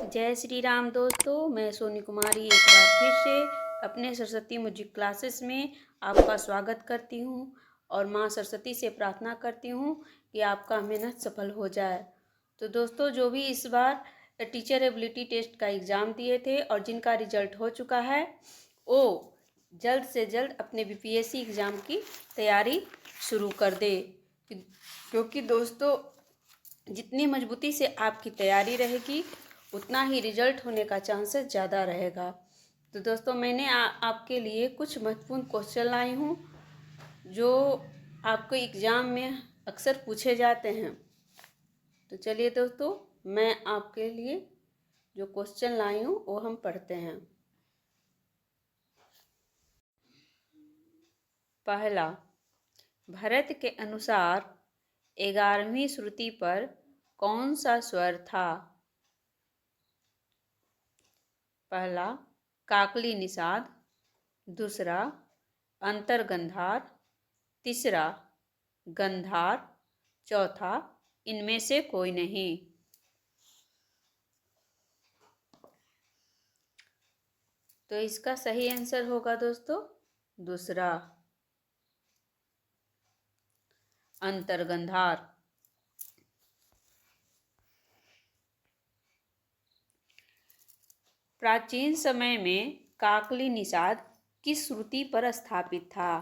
जय श्री राम दोस्तों, मैं सोनी कुमारी एक बार फिर से अपने सरस्वती म्यूजिक क्लासेस में आपका स्वागत करती हूँ और माँ सरस्वती से प्रार्थना करती हूँ कि आपका मेहनत सफल हो जाए। तो दोस्तों, जो भी इस बार टीचर एबिलिटी टेस्ट का एग्ज़ाम दिए थे और जिनका रिजल्ट हो चुका है, वो जल्द से जल्द अपने बीपीएससी एग्ज़ाम की तैयारी शुरू कर दे, क्योंकि दोस्तों जितनी मजबूती से आपकी तैयारी रहेगी उतना ही रिजल्ट होने का चांसेस ज़्यादा रहेगा। तो दोस्तों, मैंने आपके लिए कुछ महत्वपूर्ण क्वेश्चन लाई हूँ जो आपको एग्ज़ाम में अक्सर पूछे जाते हैं। तो चलिए दोस्तों, मैं आपके लिए जो क्वेश्चन लाई हूँ वो हम पढ़ते हैं। पहला, भरत के अनुसार 11वीं श्रुति पर कौन सा स्वर था? पहला काकली निषाद, दूसरा अंतर्गंधार, तीसरा गंधार, चौथा इनमें से कोई नहीं। तो इसका सही आंसर होगा दोस्तों दूसरा, अंतर्गंधार। प्राचीन समय में काकली निषाद किस श्रुति पर स्थापित था?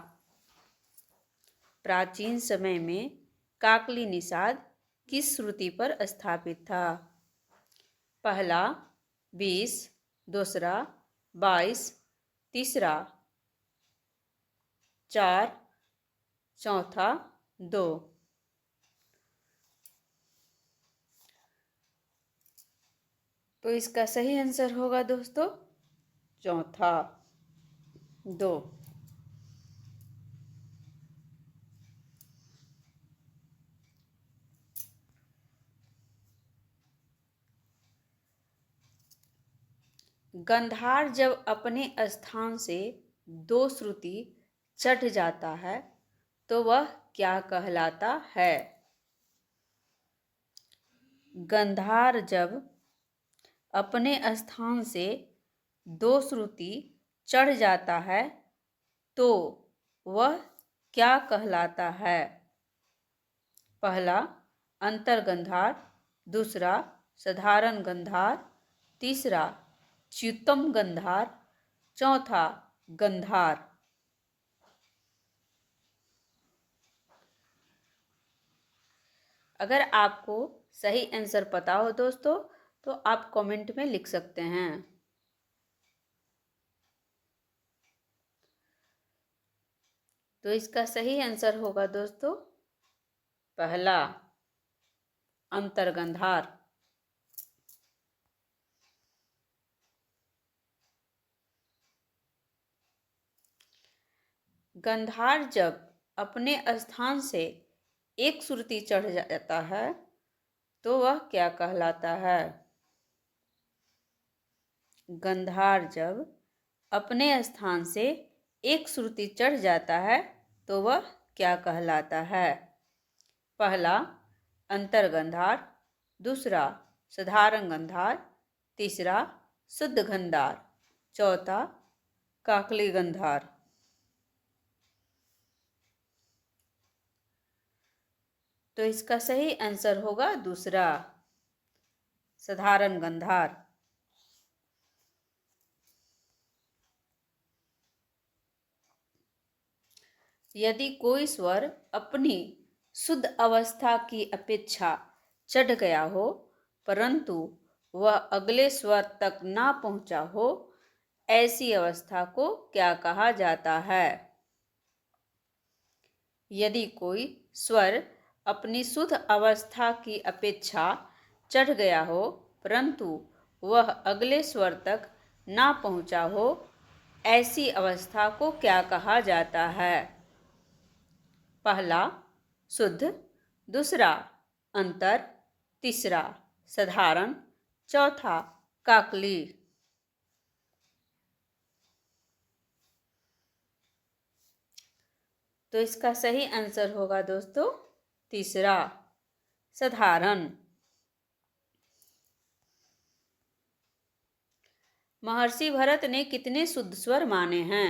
प्राचीन समय में काकली निषाद किस श्रुति पर स्थापित था? पहला 20, दूसरा 22, तीसरा 4, चौथा 2। तो इसका सही आंसर होगा दोस्तों चौथा 2। गंधार जब अपने स्थान से 2 श्रुति चढ़ जाता है तो वह क्या कहलाता है? गंधार जब अपने स्थान से 2 श्रुति चढ़ जाता है तो वह क्या कहलाता है? पहला अंतर्गंधार, दूसरा साधारण गंधार, तीसरा च्युतम गंधार, चौथा गंधार। अगर आपको सही आंसर पता हो दोस्तों तो आप कमेंट में लिख सकते हैं। तो इसका सही आंसर होगा दोस्तों पहला, अंतर्गंधार। गंधार जब अपने स्थान से 1 श्रुति चढ़ जाता है तो वह क्या कहलाता है? गंधार जब अपने स्थान से 1 श्रुति चढ़ जाता है तो वह क्या कहलाता है? पहला अंतर्गंधार, दूसरा साधारण गंधार, तीसरा शुद्ध गंधार, चौथा काकली गंधार। तो इसका सही आंसर होगा दूसरा, साधारण गंधार। यदि कोई स्वर अपनी शुद्ध अवस्था की अपेक्षा चढ़ गया हो परंतु वह अगले स्वर तक ना पहुंचा हो, ऐसी अवस्था को क्या कहा जाता है? यदि कोई स्वर अपनी शुद्ध अवस्था की अपेक्षा चढ़ गया हो परंतु वह अगले स्वर तक ना पहुंचा हो, ऐसी अवस्था को क्या कहा जाता है? पहला शुद्ध, दूसरा अंतर, तीसरा साधारण, चौथा काकली। तो इसका सही आंसर होगा दोस्तों तीसरा, साधारण। महर्षि भरत ने कितने शुद्ध स्वर माने हैं?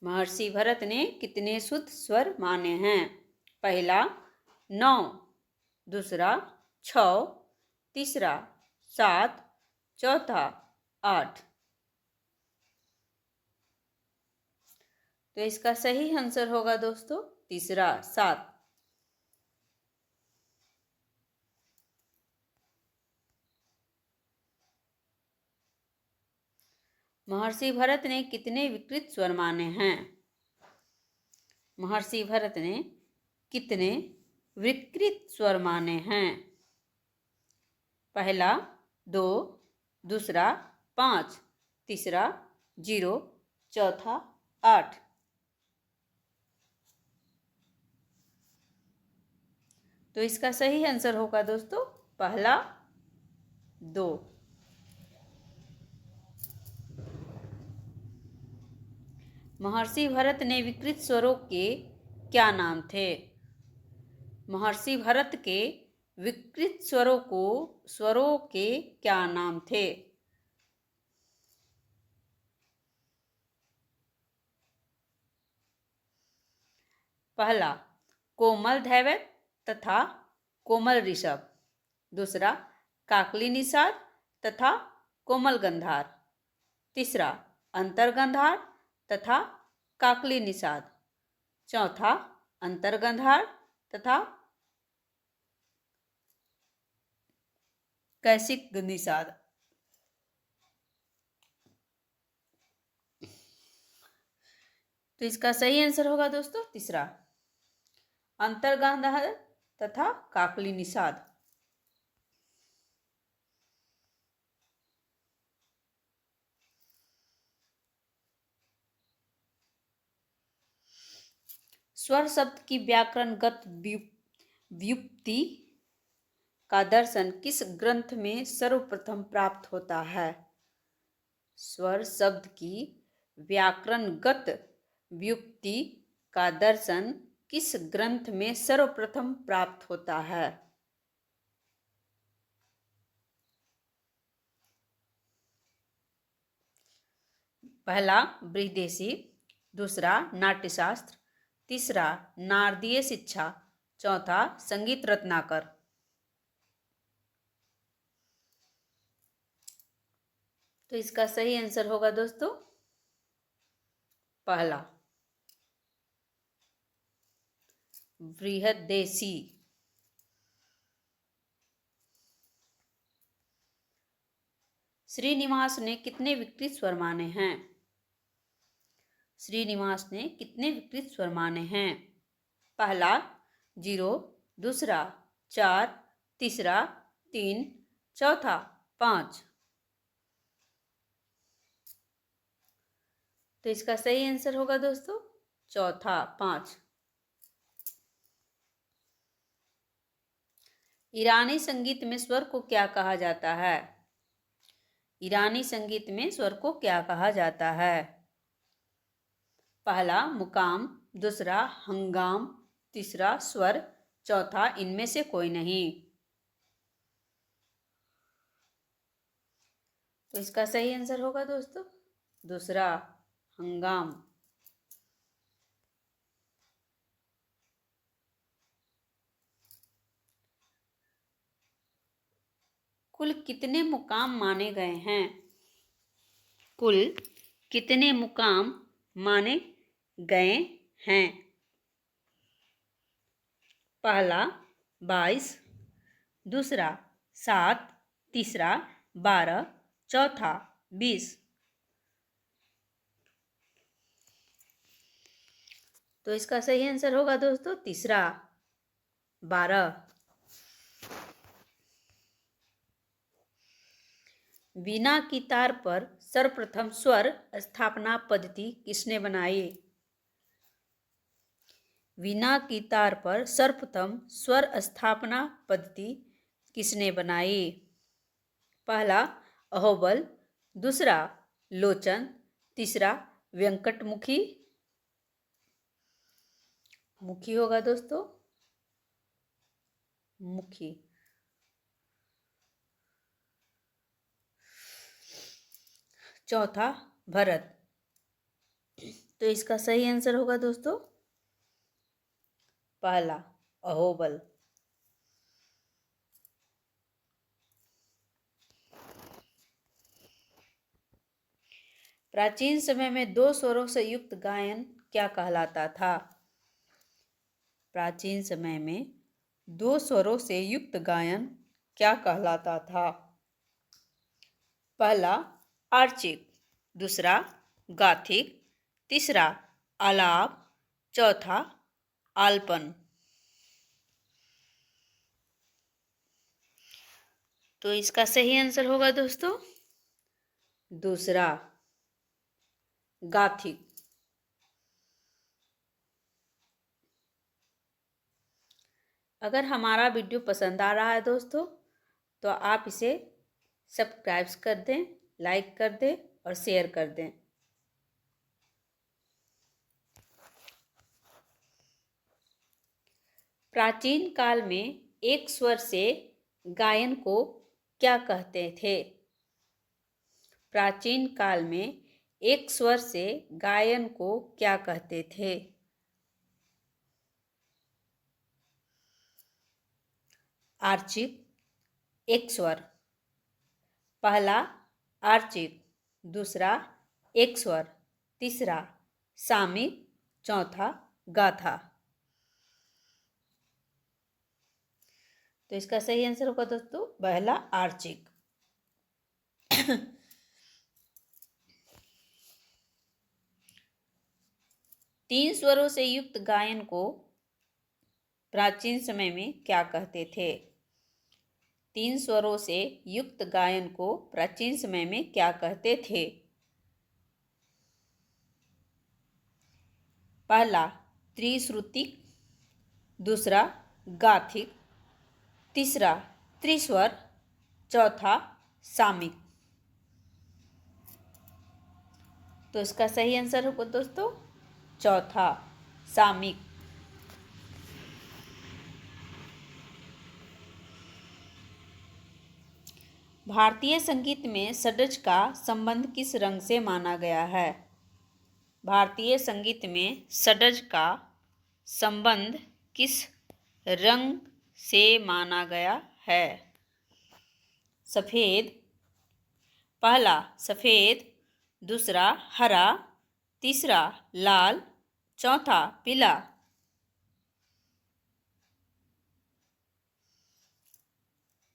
महर्षि भरत ने कितने शुद्ध स्वर माने हैं? पहला 9, दूसरा 6, तीसरा 7, चौथा 8। तो इसका सही आंसर होगा दोस्तों तीसरा 7। महर्षि भरत ने कितने विकृत स्वर माने हैं? महर्षि भरत ने कितने विकृत स्वर माने हैं? पहला 2, दूसरा 5, तीसरा 0, चौथा 8। तो इसका सही आंसर होगा दोस्तों पहला 2। महर्षि भरत ने विकृत स्वरों के क्या नाम थे? महर्षि भरत के विकृत स्वरों के क्या नाम थे? पहला कोमल धैवत तथा कोमल ऋषभ, दूसरा काकली निषाद तथा कोमल गंधार, तीसरा अंतर्गंधार तथा काकली निषाद, चौथा अंतर्गंधार तथा कैसिक निषाद। तो इसका सही आंसर होगा दोस्तों तीसरा अंतर्गंधार तथा काकली निषाद। स्वर शब्द की व्याकरणगत व्युत्पत्ति का दर्शन किस ग्रंथ में सर्वप्रथम प्राप्त होता है? स्वर शब्द की व्याकरणगत व्युत्पत्ति का दर्शन किस ग्रंथ में सर्वप्रथम प्राप्त होता है? पहला बृहदेशी, दूसरा नाट्यशास्त्र, तीसरा नारदीय शिक्षा, चौथा संगीत रत्नाकर। तो इसका सही आंसर होगा दोस्तों पहला बृहदेशी। श्रीनिवास ने कितने विकृत स्वर माने हैं? श्रीनिवास ने कितने विकृत स्वर माने हैं? पहला 0, दूसरा 4, तीसरा 3, चौथा 5। तो इसका सही आंसर होगा दोस्तों चौथा 5। ईरानी संगीत में स्वर को क्या कहा जाता है? ईरानी संगीत में स्वर को क्या कहा जाता है? पहला मुकाम, दूसरा हंगाम, तीसरा स्वर, चौथा इनमें से कोई नहीं। तो इसका सही आंसर होगा दोस्तों दूसरा हंगाम। कुल कितने मुकाम माने गए हैं? कुल कितने मुकाम माने गए हैं? पहला 22, दूसरा 7, तीसरा 12, चौथा 20। तो इसका सही आंसर होगा दोस्तों तीसरा 12। वीणा की तार पर सर्वप्रथम स्वर स्थापना पद्धति किसने बनाई? वीणा की तार पर सर्वप्रथम स्वर स्थापना पद्धति किसने बनाई? पहला अहोबल, दूसरा लोचन, तीसरा व्यंकटमुखी। मुखी होगा दोस्तों मुखी। चौथा भरत। तो इसका सही आंसर होगा दोस्तों पहला अहोबल। प्राचीन समय में दो स्वरों से युक्त गायन क्या कहलाता था? प्राचीन समय में दो स्वरों से युक्त गायन क्या कहलाता था? पहला आर्चिक, दूसरा गाथिक, तीसरा आलाप, चौथा आलपन। तो इसका सही आंसर होगा दोस्तों दूसरा गाथिक। अगर हमारा वीडियो पसंद आ रहा है दोस्तों तो आप इसे सब्सक्राइब कर दें, लाइक कर दें और शेयर कर दें। प्राचीन काल में एक स्वर से गायन को क्या कहते थे? प्राचीन काल में एक स्वर से गायन को क्या कहते थे? आर्चिक, एक स्वर। पहला आर्चिक, दूसरा एक स्वर, तीसरा सामिक, चौथा गाथा। तो इसका सही आंसर होगा दोस्तों पहला आर्चिक। तीन स्वरों से युक्त गायन को प्राचीन समय में क्या कहते थे? तीन स्वरों से युक्त गायन को प्राचीन समय में क्या कहते थे? पहला त्रिश्रुतिक, दूसरा गाथिक, तीसरा त्रिस्वर, चौथा सामिक। तो इसका सही आंसर होगा दोस्तों चौथा सामिक। भारतीय संगीत में षड्ज का संबंध किस रंग से माना गया है? भारतीय संगीत में षड्ज का संबंध किस रंग से माना गया है? सफेद, पहला सफेद, दूसरा हरा, तीसरा लाल, चौथा पीला।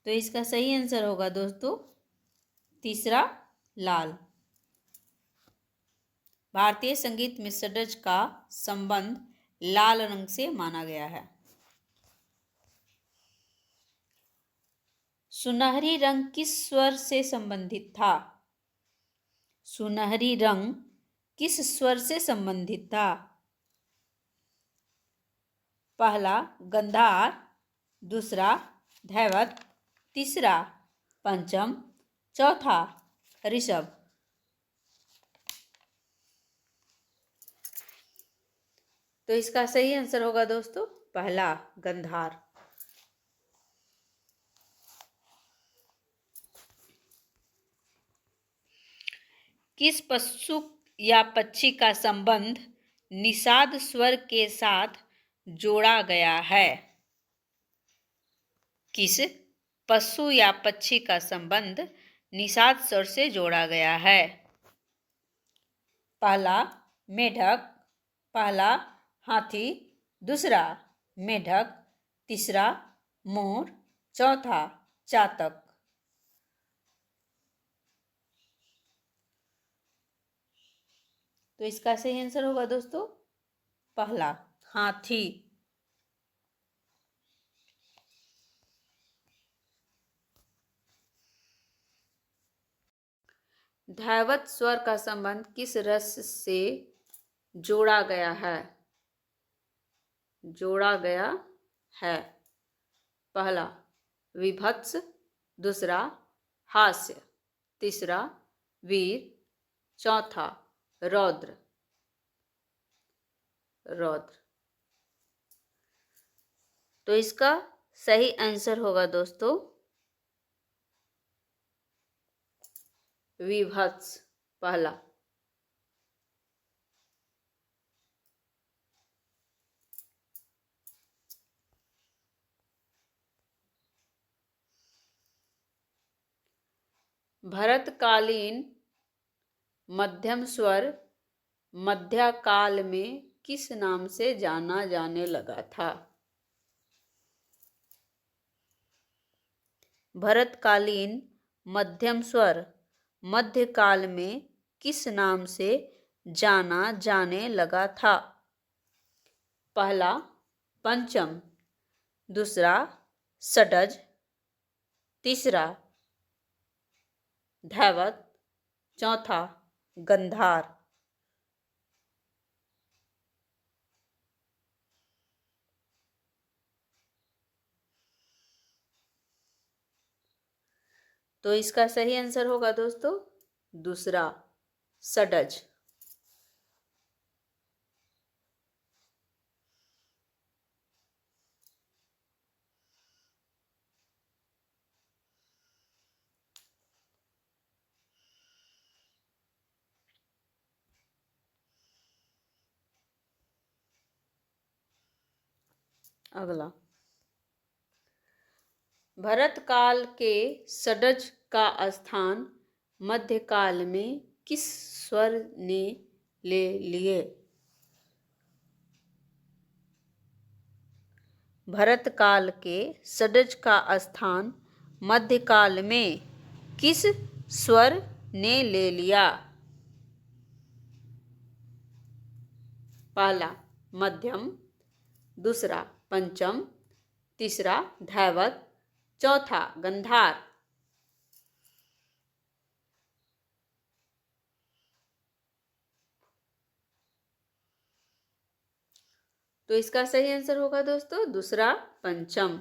तो इसका सही आंसर होगा दोस्तों तीसरा लाल। भारतीय संगीत में षड्ज का संबंध लाल रंग से माना गया है। सुनहरी रंग किस स्वर से संबंधित था? सुनहरी रंग किस स्वर से संबंधित था? पहला गंधार, दूसरा धैवत, तीसरा पंचम, चौथा ऋषभ। तो इसका सही आंसर होगा दोस्तों पहला गंधार। किस पशु या पक्षी का संबंध निषाद स्वर के साथ जोड़ा गया है? किस पशु या पक्षी का संबंध निषाद स्वर से जोड़ा गया है? पहला मेढक, पहला हाथी, दूसरा मेढक, तीसरा मोर, चौथा चातक। तो इसका सही आंसर होगा दोस्तों पहला हाथी। धैवत स्वर का संबंध किस रस से जोड़ा गया है? जोड़ा गया है। पहला विभत्स, दूसरा हास्य, तीसरा वीर, चौथा रौद्र। रौद्र। तो इसका सही आंसर होगा दोस्तों विभत्स। पहला भरतकालीन मध्यम स्वर मध्यकाल में किस नाम से जाना जाने लगा था? भरतकालीन मध्यम स्वर मध्यकाल में किस नाम से जाना जाने लगा था? पहला पंचम, दूसरा षडज, तीसरा धैवत, चौथा गंधार। तो इसका सही आंसर होगा दोस्तों दूसरा षडज। अगला, भरतकाल के षडज का स्थान मध्यकाल में किस स्वर ने ले लिए? भरतकाल के षडज का स्थान मध्यकाल में किस स्वर ने ले लिया? पहला मध्यम, दूसरा पंचम, तीसरा धैवत, चौथा गंधार। तो इसका सही आंसर होगा दोस्तों दूसरा पंचम।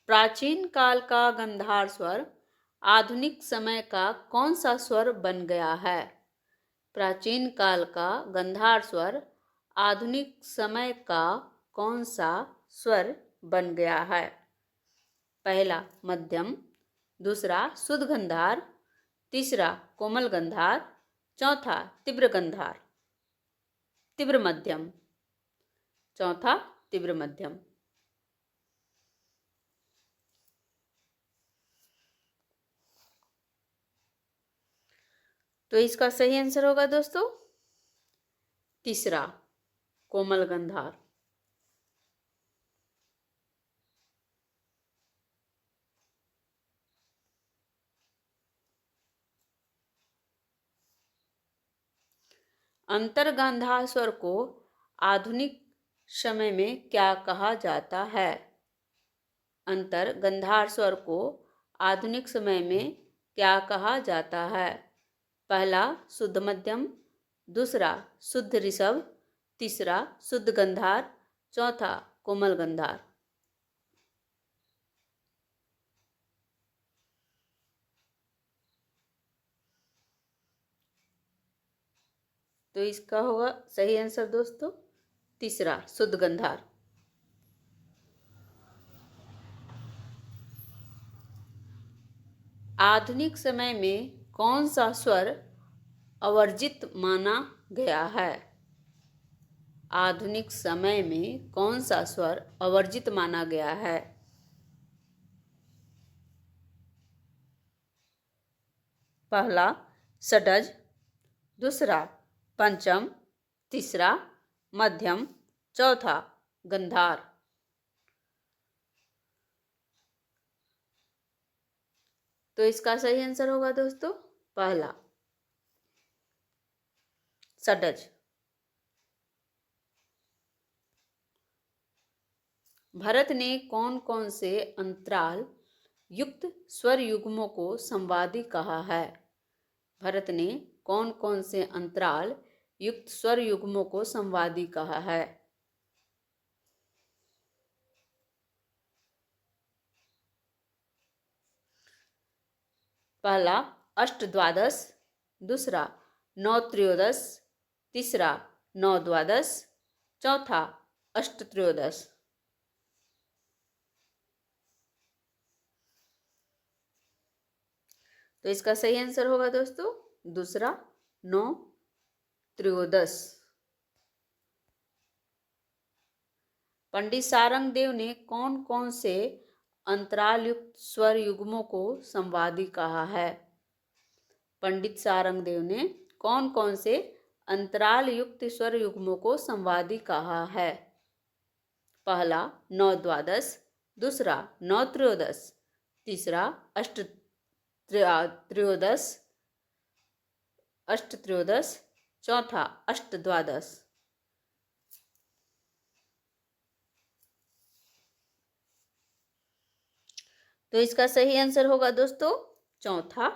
प्राचीन काल का गंधार स्वर आधुनिक समय का कौन सा स्वर बन गया है? प्राचीन काल का गंधार स्वर आधुनिक समय का कौन सा स्वर बन गया है? पहला मध्यम, दूसरा शुद्ध गंधार, तीसरा कोमल गंधार, चौथा तीव्र गंधार। तीव्र मध्यम, चौथा तीव्र मध्यम। तो इसका सही आंसर होगा दोस्तों तीसरा कोमल गंधार। अंतर्गंधार स्वर को आधुनिक समय में क्या कहा जाता है? अंतर्गंधार स्वर को आधुनिक समय में क्या कहा जाता है? पहला शुद्ध मध्यम, दूसरा शुद्ध ऋषभ, तीसरा शुद्ध गंधार, चौथा कोमल गंधार। तो इसका होगा सही आंसर दोस्तों तीसरा शुद्ध गंधार। आधुनिक समय में कौन सा स्वर अवर्जित माना गया है? आधुनिक समय में कौन सा स्वर अवर्जित माना गया है? पहला षडज, दूसरा पंचम, तीसरा मध्यम, चौथा गंधार। तो इसका सही आंसर होगा दोस्तों पहला षडज। भरत ने कौन कौन से अंतराल युक्त स्वर युग्मों को संवादी कहा है? भरत ने कौन कौन से अंतराल युक्त स्वर युग्मों को संवादी कहा है? पहला अष्टद्वादश, दूसरा नौ त्रयोदश, तीसरा 9 द्वादश, चौथा अष्ट त्रयोदश। तो इसका सही आंसर होगा दोस्तों दूसरा 9 त्रयोदश। पंडित सारंग देव ने कौन कौन से अंतराल युक्त स्वर युग्मों को संवादी कहा है? पंडित सारंग देव ने कौन कौन से अंतराल युक्त स्वर युग्मों को संवादी कहा है? पहला 9 द्वादश, दूसरा 9 त्रयोदश, तीसरा अष्ट त्रयोदश, चौथा अष्ट द्वादश। तो इसका सही आंसर होगा दोस्तों चौथा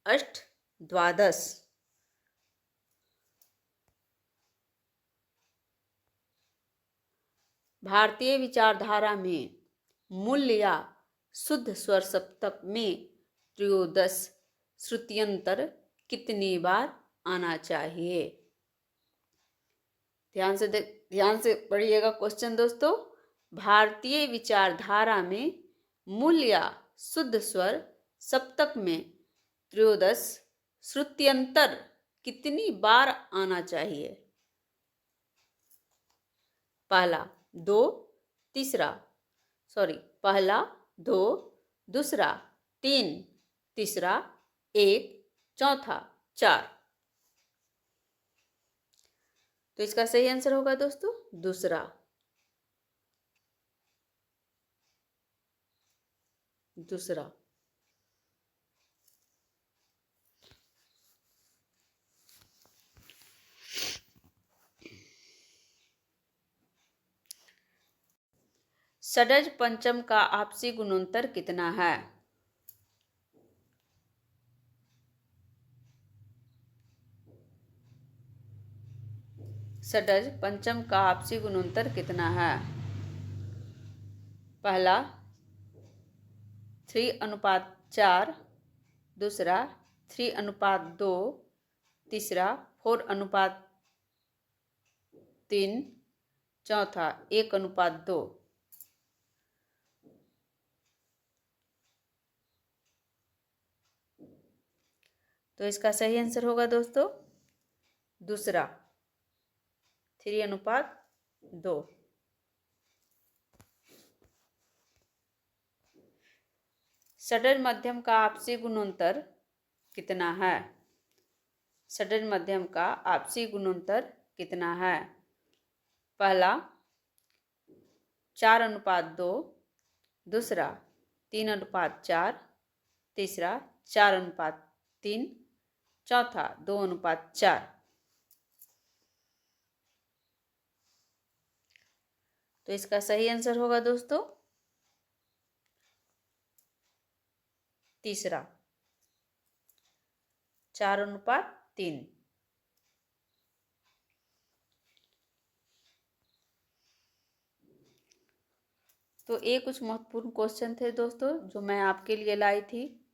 अष्ट द्वादश। भारतीय विचारधारा में मूल या शुद्ध स्वर सप्तक में त्रयोदश श्रुत्यंतर कितनी बार आना चाहिए? ध्यान से पढ़िएगा क्वेश्चन दोस्तों। भारतीय विचारधारा में मूल या शुद्ध स्वर सप्तक में त्रयोदश श्रुत्यंतर कितनी बार आना चाहिए? पहला 2, दूसरा 3, तीसरा 1, चौथा 4। तो इसका सही आंसर होगा दोस्तों दूसरा। षड्ज पंचम का आपसी गुणोत्तर कितना है? षड्ज पंचम का आपसी गुणोत्तर कितना है? पहला 3:4, दूसरा 3:2, तीसरा 4:3, चौथा 1:2। तो इसका सही आंसर होगा दोस्तों दूसरा 3:2। षड्ज मध्यम का आपसी गुणोत्तर कितना है? षड्ज मध्यम का आपसी गुणोत्तर कितना है? पहला 4:2, दूसरा 3:4, तीसरा 4:3, चौथा 2:4। तो इसका सही आंसर होगा दोस्तों तीसरा 4:3। तो ये कुछ महत्वपूर्ण क्वेश्चन थे दोस्तों जो मैं आपके लिए लाई थी,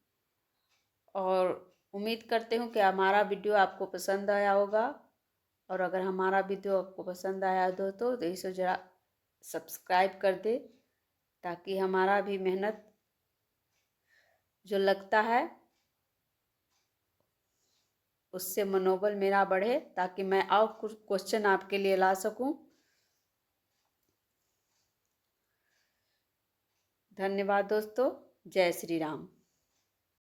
और उम्मीद करते हूँ कि हमारा वीडियो आपको पसंद आया होगा। और अगर हमारा वीडियो आपको पसंद आया दोस्तों तो इसे ज़रा सब्सक्राइब कर दे, ताकि हमारा भी मेहनत जो लगता है उससे मनोबल मेरा बढ़े, ताकि मैं और कुछ क्वेश्चन आपके लिए ला सकूं। धन्यवाद दोस्तों। जय श्री राम।